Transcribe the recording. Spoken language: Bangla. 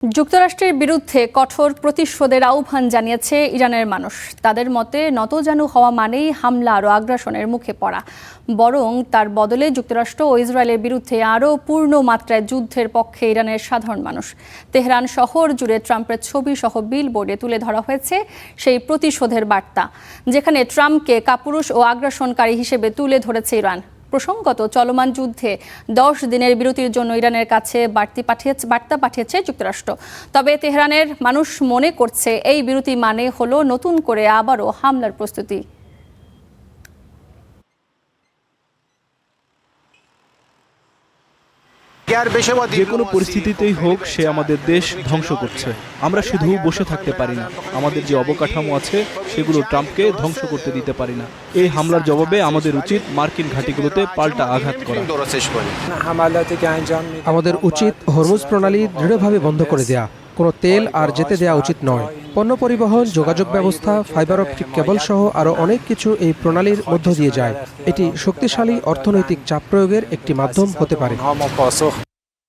যুক্তরাষ্ট্রের বিরুদ্ধে কঠোর প্রতিশোধের আহ্বান জানিয়েছে ইরানের মানুষ। তাদের মতে নতজানু হওয়া মানেই হামলা ও আগ্রাসনের মুখে পড়া, বরং তার বদলে যুক্তরাষ্ট্র ও ইসরায়েলের বিরুদ্ধে আরও পূর্ণ মাত্রায় যুদ্ধের পক্ষে ইরানের সাধারণ মানুষ। তেহরান শহর জুড়ে ট্রাম্পের ছবি সহ বিলবোর্ডে তুলে ধরা হয়েছে সেই প্রতিশোধের বার্তা, যেখানে ট্রাম্পকে কাপুরুষ ও আগ্রাসনকারী হিসেবে তুলে ধরেছে ইরান। প্রসঙ্গত, চলমান যুদ্ধে 10 দিনের বিরতির জন্য ইরানের কাছে বার্তা পাঠিয়েছে যুক্তরাষ্ট্র। তবে তেহরানের মানুষ মনে করছে এই বিরতি মানে হলো নতুন করে আবারও হামলার প্রস্তুতি। যে কোনো পরিস্থিতিতেই হোক, সে আমাদের দেশ ধ্বংস করছে। আমরা শুধু বসে থাকতে পারি না। আমাদের যে অবকাঠামো আছে সেগুলো ট্রাম্পকে ধ্বংস করতে দিতে পারি না। এই হামলার জবাবে আমাদের উচিত মার্কিন ঘাঁটিগুলোতে পাল্টা আঘাত করা। আমাদের উচিত হরমুজ প্রণালী দৃঢ়ভাবে বন্ধ করে দেয়া। কোনো তেল আর যেতে দেওয়া উচিত নয়। পণ্য পরিবহন, যোগাযোগ ব্যবস্থা, ফাইবার অপটিক কেবল সহ আরও অনেক কিছু এই প্রণালীর মধ্য দিয়ে যায়। এটি শক্তিশালী অর্থনৈতিক চাপ প্রয়োগের একটি মাধ্যম হতে পারে।